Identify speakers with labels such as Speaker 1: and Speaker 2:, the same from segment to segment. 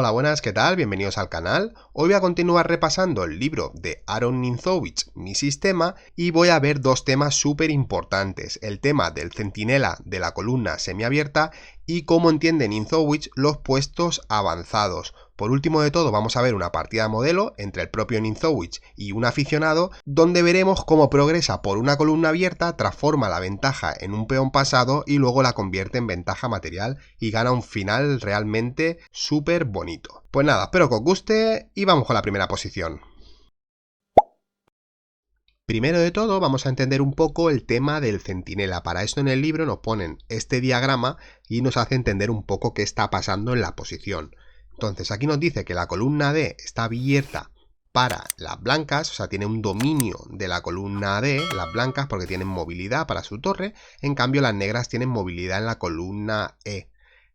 Speaker 1: Hola, buenas, ¿qué tal? Bienvenidos al canal. Hoy voy a continuar repasando el libro de Aaron Nimzowitsch, Mi Sistema, y voy a ver dos temas súper importantes. El tema del centinela de la columna semiabierta y cómo entiende Nimzowitsch los puestos avanzados. Por último de todo, vamos a ver una partida de modelo entre el propio Nimzowitsch y un aficionado, donde veremos cómo progresa por una columna abierta, transforma la ventaja en un peón pasado y luego la convierte en ventaja material y gana un final realmente súper bonito. Pues nada, espero que os guste y vamos con la primera posición. Primero de todo vamos a entender un poco el tema del centinela. Para esto en el libro nos ponen este diagrama y nos hace entender un poco qué está pasando en la posición. Entonces aquí nos dice que la columna D está abierta para las blancas, o sea, tiene un dominio de la columna D, las blancas, porque tienen movilidad para su torre. En cambio las negras tienen movilidad en la columna E.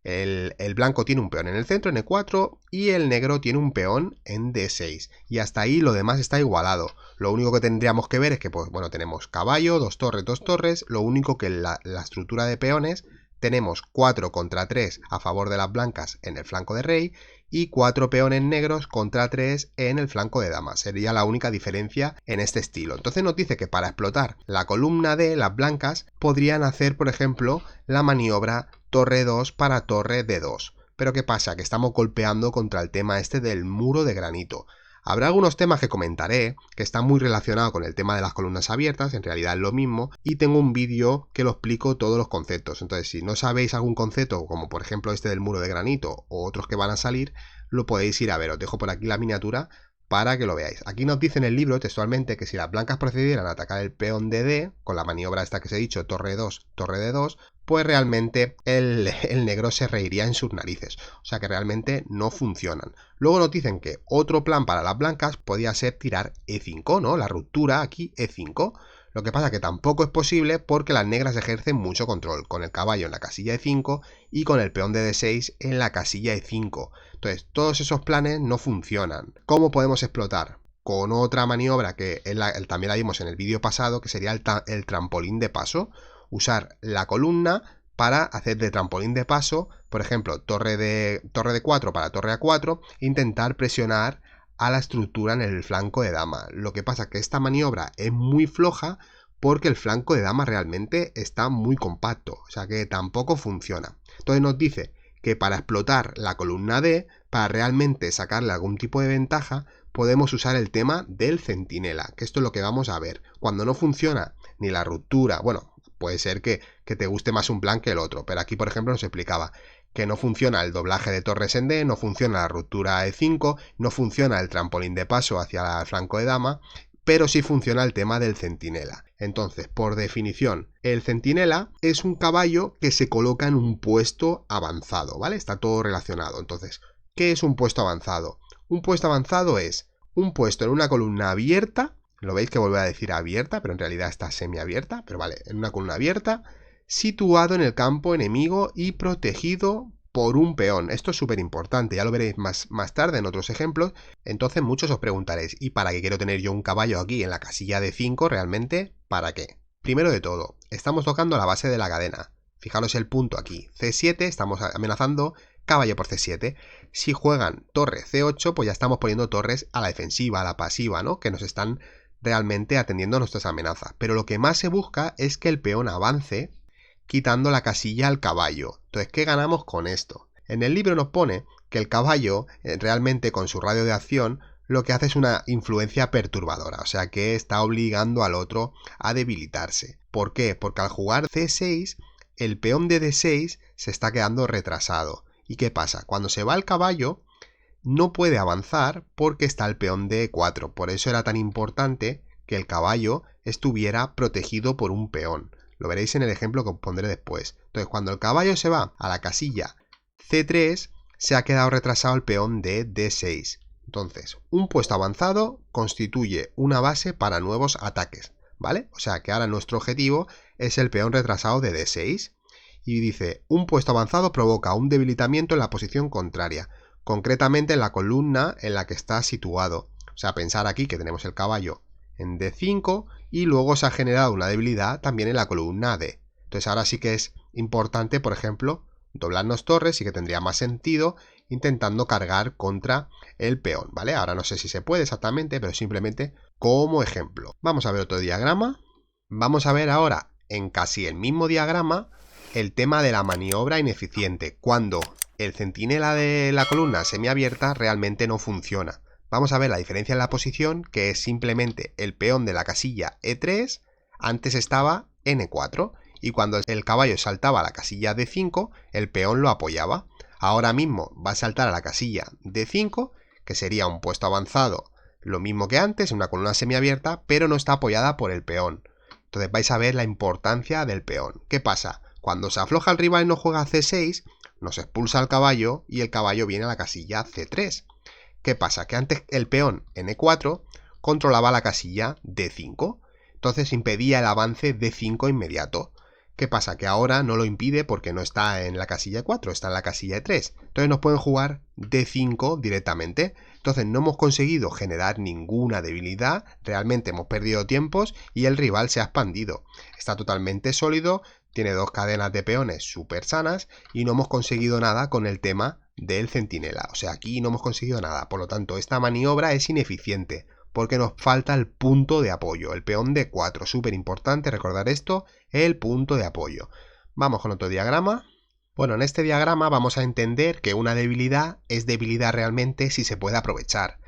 Speaker 1: El blanco tiene un peón en el centro, en E4, y el negro tiene un peón en D6. Y hasta ahí lo demás está igualado. Lo único que tendríamos que ver es que, pues bueno, tenemos caballo, dos torres. Lo único que en la estructura de peones tenemos 4 contra 3 a favor de las blancas en el flanco de rey y 4 peones negros contra 3 en el flanco de damas. Sería la única diferencia en este estilo. Entonces nos dice que para explotar la columna de las blancas podrían hacer, por ejemplo, la maniobra torre 2 para torre D2. Pero ¿qué pasa? Que estamos golpeando contra el tema este del muro de granito. Habrá algunos temas que comentaré que están muy relacionados con el tema de las columnas abiertas, en realidad es lo mismo, y tengo un vídeo que lo explico todos los conceptos. Entonces, si no sabéis algún concepto, como por ejemplo este del muro de granito o otros que van a salir, lo podéis ir a ver. Os dejo por aquí la miniatura para que lo veáis. Aquí nos dice en el libro textualmente que si las blancas procedieran a atacar el peón de D, con la maniobra esta que os he dicho, torre 2, torre D2, pues realmente el negro se reiría en sus narices. O sea que realmente no funcionan. Luego nos dicen que otro plan para las blancas podía ser tirar E5, ¿no? La ruptura aquí, E5. Lo que pasa que tampoco es posible porque las negras ejercen mucho control, con el caballo en la casilla E5 y con el peón de D6 en la casilla E5. Entonces, todos esos planes no funcionan. ¿Cómo podemos explotar? Con otra maniobra que también la vimos en el vídeo pasado, que sería el trampolín de paso. Usar la columna para hacer de trampolín de paso, por ejemplo, torre de 4 para torre A4, e intentar presionar a la estructura en el flanco de dama. Lo que pasa es que esta maniobra es muy floja porque el flanco de dama realmente está muy compacto, o sea que tampoco funciona. Entonces nos dice que para explotar la columna D, para realmente sacarle algún tipo de ventaja, podemos usar el tema del centinela, que esto es lo que vamos a ver. Cuando no funciona ni la ruptura, bueno, puede ser que te guste más un plan que el otro, pero aquí por ejemplo nos explicaba que no funciona el doblaje de torres en D, no funciona la ruptura E5, no funciona el trampolín de paso hacia el flanco de dama, pero sí funciona el tema del centinela. Entonces, por definición, el centinela es un caballo que se coloca en un puesto avanzado, ¿vale? Está todo relacionado. Entonces, ¿qué es un puesto avanzado? Un puesto avanzado es un puesto en una columna abierta. Lo veis que vuelve a decir abierta, pero en realidad está semiabierta, pero vale, en una columna abierta, situado en el campo enemigo y protegido por un peón. Esto es súper importante, ya lo veréis más tarde en otros ejemplos. Entonces muchos os preguntaréis, ¿y para qué quiero tener yo un caballo aquí en la casilla de 5 realmente? ¿Para qué? Primero de todo, estamos tocando la base de la cadena. Fijaros el punto aquí, C7, estamos amenazando caballo por C7. Si juegan torre C8, pues ya estamos poniendo torres a la defensiva, a la pasiva, ¿no? Que nos están realmente atendiendo a nuestras amenazas. Pero lo que más se busca es que el peón avance quitando la casilla al caballo. Entonces, ¿qué ganamos con esto? En el libro nos pone que el caballo, realmente con su radio de acción, lo que hace es una influencia perturbadora, o sea que está obligando al otro a debilitarse. ¿Por qué? Porque al jugar C6, el peón de D6 se está quedando retrasado. ¿Y qué pasa? Cuando se va el caballo, no puede avanzar porque está el peón de E4. Por eso era tan importante que el caballo estuviera protegido por un peón. Lo veréis en el ejemplo que os pondré después. Entonces, cuando el caballo se va a la casilla C3, se ha quedado retrasado el peón de D6. Entonces, un puesto avanzado constituye una base para nuevos ataques, ¿vale? O sea que ahora nuestro objetivo es el peón retrasado de D6. Y dice, un puesto avanzado provoca un debilitamiento en la posición contraria, concretamente en la columna en la que está situado. O sea, pensar aquí que tenemos el caballo en D5 y luego se ha generado una debilidad también en la columna D. Entonces ahora sí que es importante, por ejemplo, doblarnos torres, sí que tendría más sentido, intentando cargar contra el peón, ¿vale? Ahora no sé si se puede exactamente, pero simplemente como ejemplo. Vamos a ver otro diagrama. Vamos a ver ahora en casi el mismo diagrama el tema de la maniobra ineficiente, cuando el centinela de la columna semiabierta realmente no funciona. Vamos a ver la diferencia en la posición, que es simplemente el peón de la casilla E3, antes estaba en E4, y cuando el caballo saltaba a la casilla D5, el peón lo apoyaba. Ahora mismo va a saltar a la casilla D5, que sería un puesto avanzado, lo mismo que antes, una columna semiabierta, pero no está apoyada por el peón. Entonces vais a ver la importancia del peón. ¿Qué pasa? Cuando se afloja el rival y no juega C6, nos expulsa al caballo y el caballo viene a la casilla C3. ¿Qué pasa? Que antes el peón en E4 controlaba la casilla D5, entonces impedía el avance D5 inmediato. ¿Qué pasa? Que ahora no lo impide porque no está en la casilla E4, está en la casilla E3. Entonces nos pueden jugar D5 directamente. Entonces no hemos conseguido generar ninguna debilidad, realmente hemos perdido tiempos y el rival se ha expandido. Está totalmente sólido, tiene dos cadenas de peones súper sanas y no hemos conseguido nada con el tema del centinela. O sea, aquí no hemos conseguido nada. Por lo tanto, esta maniobra es ineficiente porque nos falta el punto de apoyo, el peón de 4. Súper importante recordar esto, el punto de apoyo. Vamos con otro diagrama. Bueno, en este diagrama vamos a entender que una debilidad es debilidad realmente si se puede aprovechar.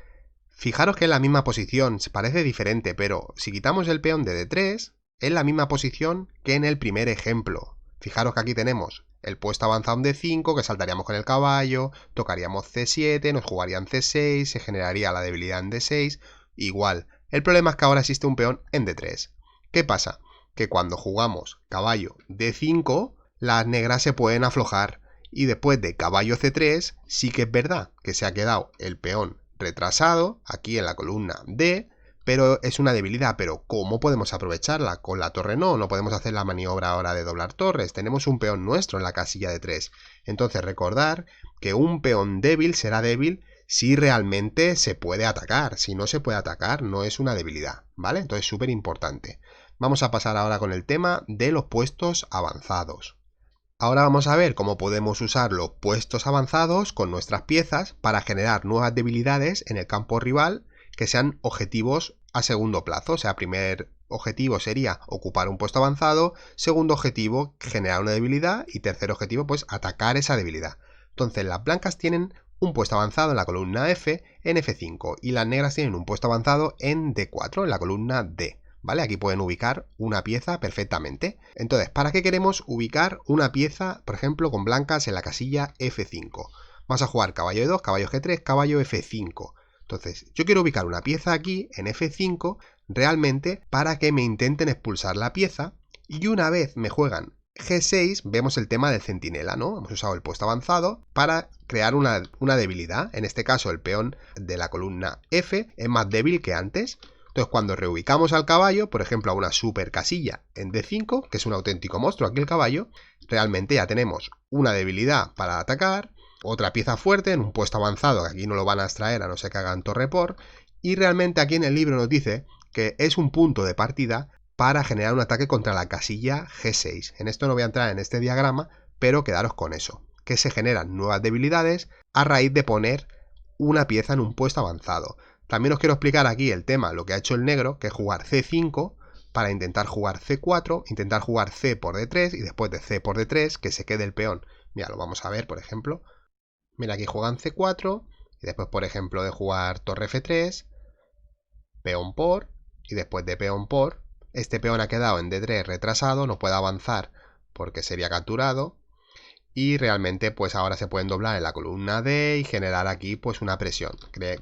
Speaker 1: Fijaros que es la misma posición, parece diferente, pero si quitamos el peón de D3, es la misma posición que en el primer ejemplo. Fijaros que aquí tenemos el puesto avanzado en D5, que saltaríamos con el caballo, tocaríamos C7, nos jugarían C6, se generaría la debilidad en D6, igual. El problema es que ahora existe un peón en D3. ¿Qué pasa? Que cuando jugamos caballo D5, las negras se pueden aflojar y después de caballo C3 sí que es verdad que se ha quedado el peón retrasado aquí en la columna D, pero es una debilidad. Pero ¿cómo podemos aprovecharla? Con la torre no podemos hacer la maniobra ahora de doblar torres, tenemos un peón nuestro en la casilla de 3. Entonces recordar que un peón débil será débil si realmente se puede atacar. Si no se puede atacar, no es una debilidad, ¿vale? Entonces súper importante. Vamos a pasar ahora con el tema de los puestos avanzados. Ahora vamos a ver cómo podemos usar los puestos avanzados con nuestras piezas para generar nuevas debilidades en el campo rival que sean objetivos a segundo plazo. O sea, primer objetivo sería ocupar un puesto avanzado, segundo objetivo generar una debilidad y tercer objetivo pues atacar esa debilidad. Entonces las blancas tienen un puesto avanzado en la columna F en F5 y las negras tienen un puesto avanzado en D4 en la columna D. ¿Vale? Aquí pueden ubicar una pieza perfectamente. Entonces, ¿para qué queremos ubicar una pieza, por ejemplo, con blancas en la casilla F5? Vamos a jugar caballo E2, caballo G3, caballo F5. Entonces, yo quiero ubicar una pieza aquí en F5 realmente para que me intenten expulsar la pieza y una vez me juegan G6, vemos el tema del centinela, ¿no? Hemos usado el puesto avanzado para crear una debilidad. En este caso, el peón de la columna F es más débil que antes. Entonces, cuando reubicamos al caballo, por ejemplo, a una super casilla en D5, que es un auténtico monstruo aquí el caballo, realmente ya tenemos una debilidad para atacar, otra pieza fuerte en un puesto avanzado, que aquí no lo van a extraer a no ser que hagan torre por, y realmente aquí en el libro nos dice que es un punto de partida para generar un ataque contra la casilla G6. En esto no voy a entrar en este diagrama, pero quedaros con eso, que se generan nuevas debilidades a raíz de poner una pieza en un puesto avanzado. También os quiero explicar aquí el tema, lo que ha hecho el negro, que es jugar C5 para intentar jugar C4, intentar jugar C por D3 y después de C por D3 que se quede el peón. Mira, lo vamos a ver, por ejemplo. Mira, aquí juegan C4 y después, por ejemplo, de jugar torre F3, peón por y después de peón por, este peón ha quedado en D3 retrasado, no puede avanzar porque sería capturado. Y realmente pues ahora se pueden doblar en la columna D y generar aquí pues una presión.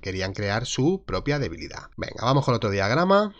Speaker 1: Querían crear su propia debilidad. Venga, vamos con otro diagrama.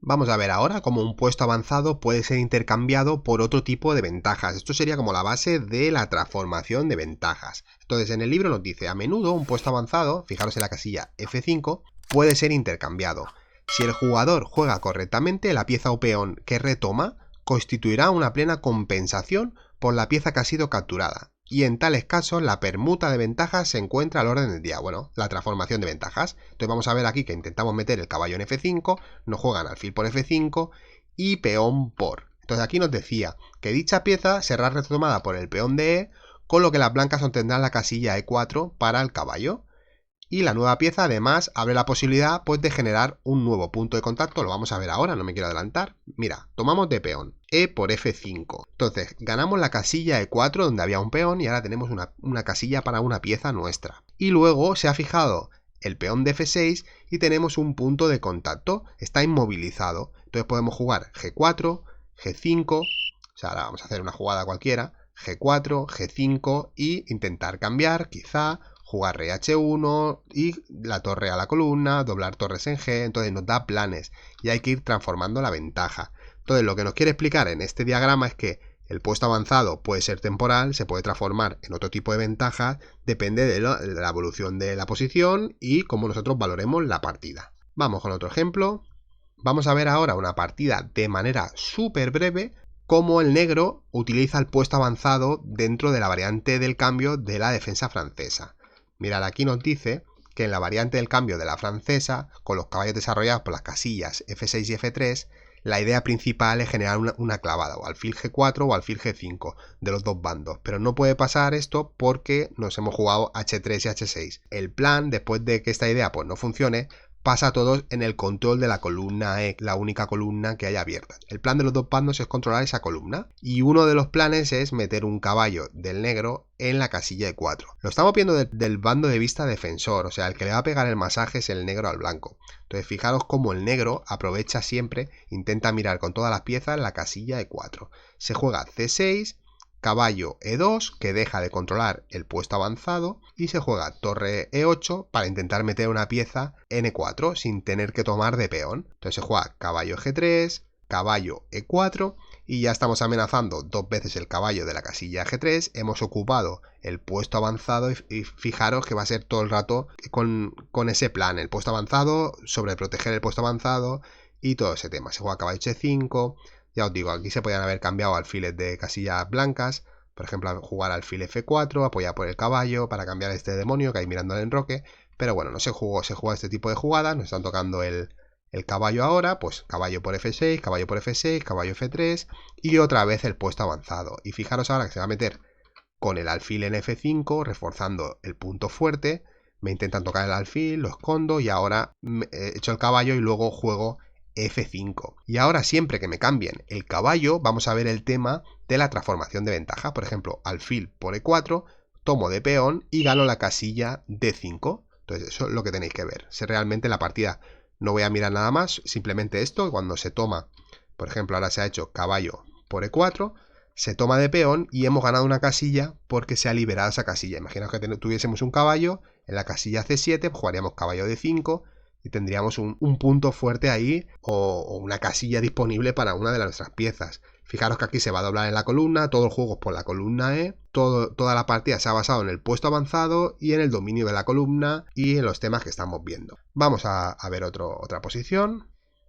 Speaker 1: Vamos a ver ahora cómo un puesto avanzado puede ser intercambiado por otro tipo de ventajas. Esto sería como la base de la transformación de ventajas. Entonces en el libro nos dice, a menudo un puesto avanzado, fijaros en la casilla F5, puede ser intercambiado. Si el jugador juega correctamente, la pieza o peón que retoma constituirá una plena compensación por la pieza que ha sido capturada, y en tales casos la permuta de ventajas se encuentra al orden del día, bueno, la transformación de ventajas. Entonces vamos a ver aquí que intentamos meter el caballo en F5, nos juegan alfil por F5 y peón por. Entonces aquí nos decía que dicha pieza será retomada por el peón de E con lo que las blancas obtendrán la casilla E4 para el caballo. Y la nueva pieza además abre la posibilidad pues de generar un nuevo punto de contacto, lo vamos a ver ahora, no me quiero adelantar. Mira, tomamos de peón, E por F5. Entonces ganamos la casilla E4 donde había un peón y ahora tenemos una casilla para una pieza nuestra. Y luego se ha fijado el peón de F6 y tenemos un punto de contacto, está inmovilizado. Entonces podemos jugar G4, G5, o sea, ahora vamos a hacer una jugada cualquiera, G4, G5 y intentar cambiar, quizá jugar rey H1 y la torre a la columna, doblar torres en G, entonces nos da planes y hay que ir transformando la ventaja. Entonces lo que nos quiere explicar en este diagrama es que el puesto avanzado puede ser temporal, se puede transformar en otro tipo de ventaja, depende de la evolución de la posición y cómo nosotros valoremos la partida. Vamos con otro ejemplo. Vamos a ver ahora una partida de manera súper breve, cómo el negro utiliza el puesto avanzado dentro de la variante del cambio de la defensa francesa. Mirad, aquí nos dice que en la variante del cambio de la francesa, con los caballos desarrollados por las casillas F6 y F3, la idea principal es generar una clavada, o alfil G4 o alfil G5, de los dos bandos. Pero no puede pasar esto porque nos hemos jugado H3 y H6. El plan, después de que esta idea pues no funcione, pasa a todos en el control de la columna E, la única columna que hay abierta. El plan de los dos bandos es controlar esa columna y uno de los planes es meter un caballo del negro en la casilla E4. Lo estamos viendo del bando de vista defensor, o sea, el que le va a pegar el masaje es el negro al blanco. Entonces fijaros cómo el negro aprovecha siempre, intenta mirar con todas las piezas la casilla E4. Se juega C6, caballo E2, que deja de controlar el puesto avanzado, y se juega torre E8 para intentar meter una pieza en E4 sin tener que tomar de peón. Entonces se juega caballo G3, caballo E4 y ya estamos amenazando dos veces el caballo de la casilla G3. Hemos ocupado el puesto avanzado y fijaros que va a ser todo el rato con ese plan, el puesto avanzado, sobre proteger el puesto avanzado y todo ese tema. Se juega caballo H5. Ya os digo, aquí se podían haber cambiado alfiles de casillas blancas, por ejemplo, jugar alfil F4, apoyar por el caballo para cambiar este demonio que hay mirando el enroque, pero bueno, no se jugó este tipo de jugadas, nos están tocando el caballo ahora, pues caballo por F6, caballo por F6, caballo F3 y otra vez el puesto avanzado. Y fijaros ahora que se va a meter con el alfil en F5, reforzando el punto fuerte, me intentan tocar el alfil, lo escondo y ahora echo el caballo y luego juego F5. Y ahora siempre que me cambien el caballo vamos a ver el tema de la transformación de ventaja. Por ejemplo, alfil por E4, tomo de peón y gano la casilla D5. Entonces eso es lo que tenéis que ver. Si realmente la partida no voy a mirar nada más, simplemente esto, cuando se toma, por ejemplo, ahora se ha hecho caballo por E4, se toma de peón y hemos ganado una casilla porque se ha liberado esa casilla. Imaginaos que tuviésemos un caballo en la casilla C7, jugaríamos caballo D5 y tendríamos un punto fuerte ahí o una casilla disponible para una de nuestras piezas. Fijaros que aquí se va a doblar en la columna, todo el juego es por la columna E, toda la partida se ha basado en el puesto avanzado y en el dominio de la columna y en los temas que estamos viendo. Vamos a ver otra posición.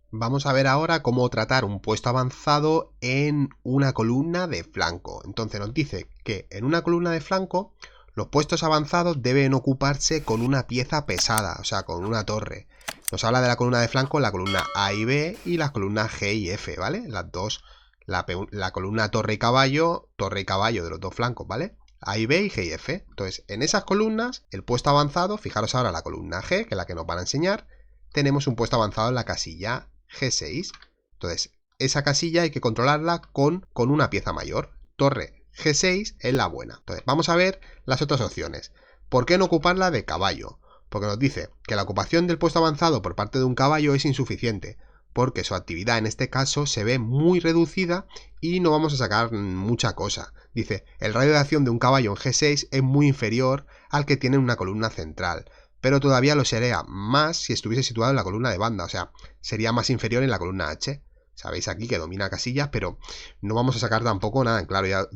Speaker 1: Vamos a ver ahora cómo tratar un puesto avanzado en una columna de flanco. Entonces nos dice que en una columna de flanco los puestos avanzados deben ocuparse con una pieza pesada, o sea, con una torre. Nos habla de la columna de flanco, la columna A y B y las columnas G y F, ¿vale? Las dos, la columna torre y caballo de los dos flancos, ¿vale? A y B y G y F. Entonces, en esas columnas, el puesto avanzado, fijaros ahora la columna G, que es la que nos van a enseñar, tenemos un puesto avanzado en la casilla G6. Entonces, esa casilla hay que controlarla con una pieza mayor. Torre G6 es la buena. Entonces, vamos a ver las otras opciones. ¿Por qué no ocuparla de caballo? Porque nos dice que la ocupación del puesto avanzado por parte de un caballo es insuficiente, porque su actividad en este caso se ve muy reducida y no vamos a sacar mucha cosa. Dice, el radio de acción de un caballo en G6 es muy inferior al que tiene en una columna central, pero todavía lo sería más si estuviese situado en la columna de banda, o sea, sería más inferior en la columna H. Sabéis aquí que domina casillas, pero no vamos a sacar tampoco nada en claro,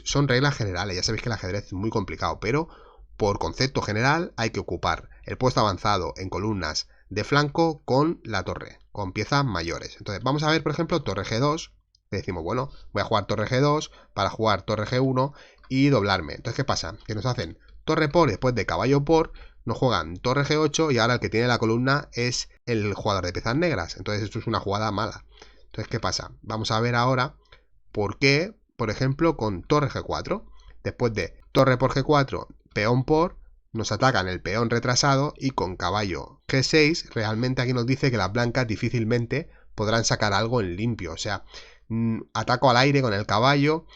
Speaker 1: son reglas generales, ya sabéis que el ajedrez es muy complicado, pero por concepto general hay que ocupar el puesto avanzado en columnas de flanco con la torre, con piezas mayores. Entonces vamos a ver, por ejemplo, torre G2, le decimos, bueno, voy a jugar torre G2 para jugar torre G1 y doblarme. Entonces, ¿qué pasa? Que nos hacen torre por, después de caballo por, nos juegan torre G8 y ahora el que tiene la columna es el jugador de piezas negras. Entonces esto es una jugada mala. Entonces, ¿qué pasa? Vamos a ver ahora por qué, por ejemplo, con torre G4, después de torre por G4, peón por, nos atacan el peón retrasado y con caballo G6 realmente aquí nos dice que las blancas difícilmente podrán sacar algo en limpio. O sea, ataco al aire con el caballo,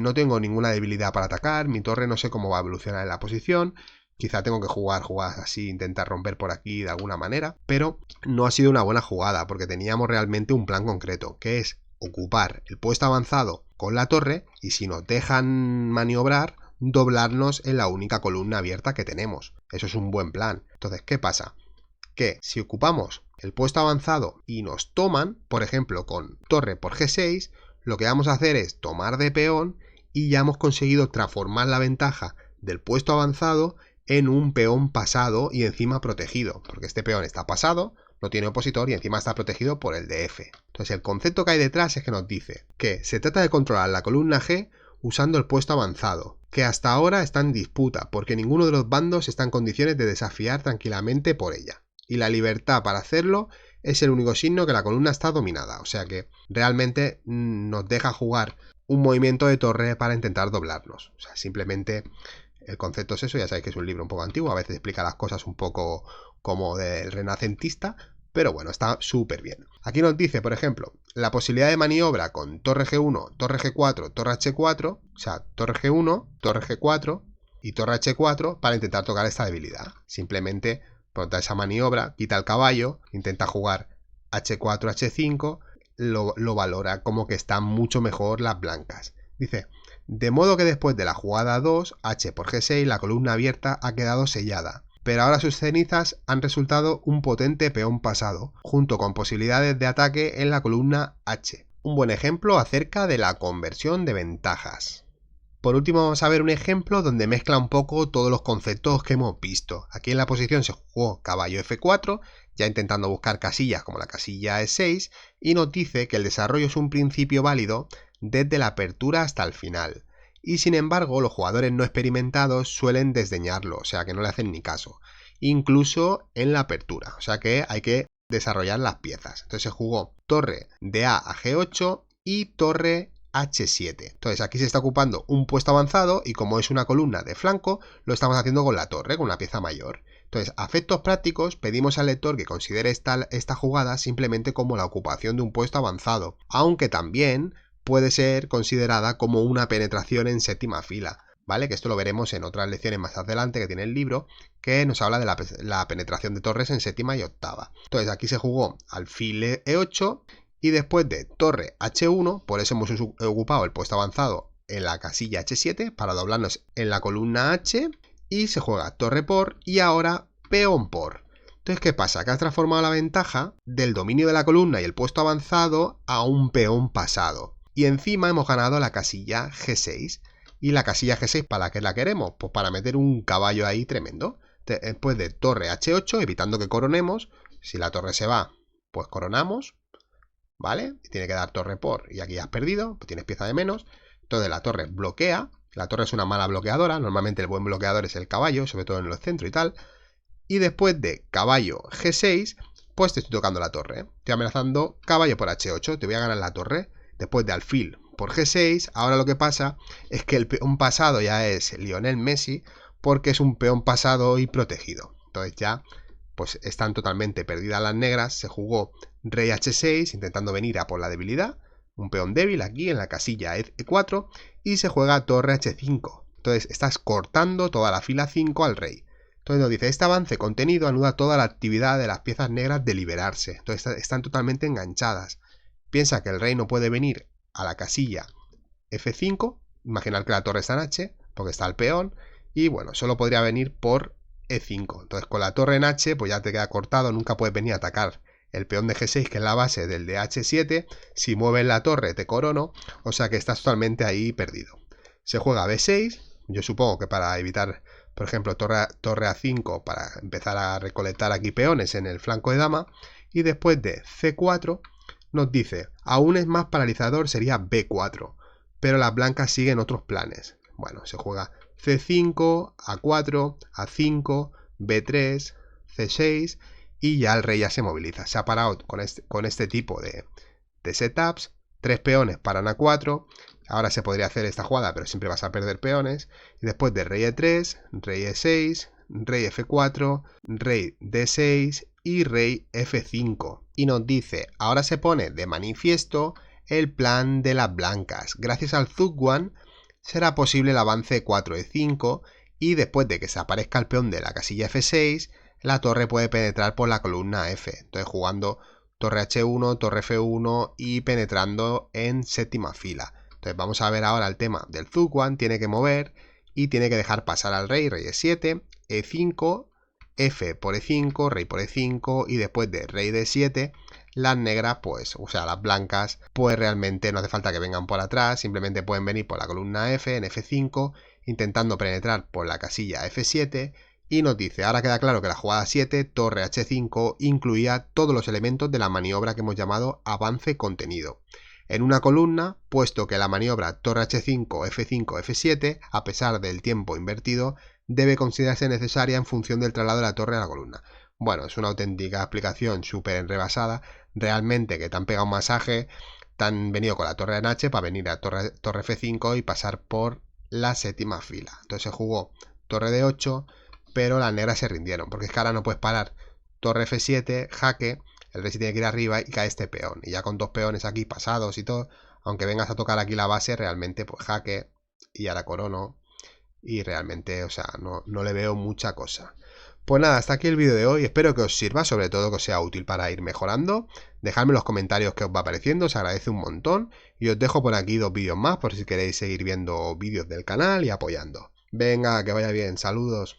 Speaker 1: no tengo ninguna debilidad para atacar, mi torre no sé cómo va a evolucionar en la posición. Quizá tengo que jugar jugadas así, intentar romper por aquí de alguna manera, pero no ha sido una buena jugada porque teníamos realmente un plan concreto, que es ocupar el puesto avanzado con la torre y si nos dejan maniobrar, doblarnos en la única columna abierta que tenemos. Eso es un buen plan. Entonces, ¿qué pasa? Que si ocupamos el puesto avanzado y nos toman, por ejemplo con torre por G6, lo que vamos a hacer es tomar de peón y ya hemos conseguido transformar la ventaja del puesto avanzado en un peón pasado y encima protegido, porque este peón está pasado, no tiene opositor y encima está protegido por el de F. Entonces el concepto que hay detrás es que nos dice que se trata de controlar la columna G usando el puesto avanzado, que hasta ahora está en disputa porque ninguno de los bandos está en condiciones de desafiar tranquilamente por ella. Y la libertad para hacerlo es el único signo que la columna está dominada, o sea que realmente nos deja jugar un movimiento de torre para intentar doblarnos. O sea, simplemente el concepto es eso, ya sabéis que es un libro un poco antiguo, a veces explica las cosas un poco como del renacentista, pero bueno, está súper bien. Aquí nos dice, por ejemplo, la posibilidad de maniobra con torre G1, torre G4, torre H4, o sea, torre G1, torre G4 y torre H4 para intentar tocar esta debilidad. Simplemente da esa maniobra, quita el caballo, intenta jugar H4, H5, lo valora como que están mucho mejor las blancas. Dice, de modo que después de la jugada 2, H por G6, la columna abierta ha quedado sellada, pero ahora sus cenizas han resultado un potente peón pasado, junto con posibilidades de ataque en la columna H. Un buen ejemplo acerca de la conversión de ventajas. Por último vamos a ver un ejemplo donde mezcla un poco todos los conceptos que hemos visto. Aquí en la posición se jugó caballo F4, ya intentando buscar casillas como la casilla E6, y nos dice que el desarrollo es un principio válido desde la apertura hasta el final. Y sin embargo los jugadores no experimentados suelen desdeñarlo, o sea que no le hacen ni caso. Incluso en la apertura, o sea que hay que desarrollar las piezas. Entonces se jugó torre de A a G8 y torre H7. Entonces aquí se está ocupando un puesto avanzado y como es una columna de flanco, lo estamos haciendo con la torre, con una pieza mayor. Entonces, a efectos prácticos, pedimos al lector que considere esta jugada simplemente como la ocupación de un puesto avanzado, aunque también puede ser considerada como una penetración en séptima fila, ¿vale? Que esto lo veremos en otras lecciones más adelante que tiene el libro, que nos habla de la penetración de torres en séptima y octava. Entonces, aquí se jugó alfil E8 y después de torre H1, por eso hemos ocupado el puesto avanzado en la casilla H7 para doblarnos en la columna H y se juega torre por y ahora peón por. Entonces, ¿qué pasa? Que has transformado la ventaja del dominio de la columna y el puesto avanzado a un peón pasado. Y encima hemos ganado la casilla G6. ¿Y la casilla G6 para qué la queremos? Pues para meter un caballo ahí tremendo. Después de torre H8, evitando que coronemos, si la torre se va, pues coronamos, ¿vale? Y tiene que dar torre por, y aquí has perdido, pues tienes pieza de menos. Entonces la torre bloquea, la torre es una mala bloqueadora, normalmente el buen bloqueador es el caballo, sobre todo en el centro y tal. Y después de caballo G6, pues te estoy tocando la torre. Estoy amenazando caballo por H8, te voy a ganar la torre. Después de alfil por G6, ahora lo que pasa es que el peón pasado ya es Lionel Messi, porque es un peón pasado y protegido. Entonces ya pues están totalmente perdidas las negras. Se jugó rey H6 intentando venir a por la debilidad, un peón débil aquí en la casilla E4 y se juega torre H5. Entonces estás cortando toda la fila 5 al rey. Entonces nos dice, este avance contenido anuda toda la actividad de las piezas negras de liberarse. Entonces están totalmente enganchadas. Piensa que el rey no puede venir a la casilla F5, imaginar que la torre está en H, porque está el peón, y bueno, solo podría venir por E5. Entonces con la torre en H, pues ya te queda cortado, nunca puedes venir a atacar el peón de G6, que es la base del de H7, si mueves la torre te corono, o sea que estás totalmente ahí perdido. Se juega B6, yo supongo que para evitar, por ejemplo, torre A5, para empezar a recolectar aquí peones en el flanco de dama, y después de C4, nos dice, aún es más paralizador sería B4, pero las blancas siguen otros planes. Bueno, se juega C5, A4, A5, B3, C6 y ya el rey ya se moviliza. Se ha parado con este tipo de setups, 3 peones paran A4, Ahora se podría hacer esta jugada, pero siempre vas a perder peones. Y después de rey E3, rey E6, rey F4, rey D6 y rey F5. Y nos dice, ahora se pone de manifiesto el plan de las blancas. Gracias al Zugwan será posible el avance 4E5 y después de que se aparezca el peón de la casilla F6, la torre puede penetrar por la columna F. Entonces jugando torre H1, torre F1 y penetrando en séptima fila. Entonces vamos a ver ahora el tema del Zugwan. Tiene que mover y tiene que dejar pasar al rey, rey E7, E5, F por E5, rey por E5 y después de rey D7, las negras pues, o sea las blancas, pues realmente no hace falta que vengan por atrás, simplemente pueden venir por la columna F en F5, intentando penetrar por la casilla F7 y nos dice, ahora queda claro que la jugada 7, torre H5, incluía todos los elementos de la maniobra que hemos llamado avance contenido. En una columna, puesto que la maniobra torre H5, F5, F7, a pesar del tiempo invertido, debe considerarse necesaria en función del traslado de la torre a la columna. Bueno, es una auténtica explicación súper enrevesada. Realmente que te han pegado un masaje, te han venido con la torre en H para venir a torre F5 y pasar por la séptima fila. Entonces se jugó torre D8, pero las negras se rindieron, porque es que ahora no puedes parar torre F7, jaque, el rey se tiene que ir arriba y cae este peón. Y ya con dos peones aquí pasados y todo, aunque vengas a tocar aquí la base, realmente pues jaque y ahora corono. Y realmente, o sea, no le veo mucha cosa. Pues nada, hasta aquí el vídeo de hoy. Espero que os sirva, sobre todo que os sea útil para ir mejorando. Dejadme en los comentarios qué os va pareciendo, os agradece un montón. Y os dejo por aquí 2 vídeos más por si queréis seguir viendo vídeos del canal y apoyando. Venga, que vaya bien, saludos.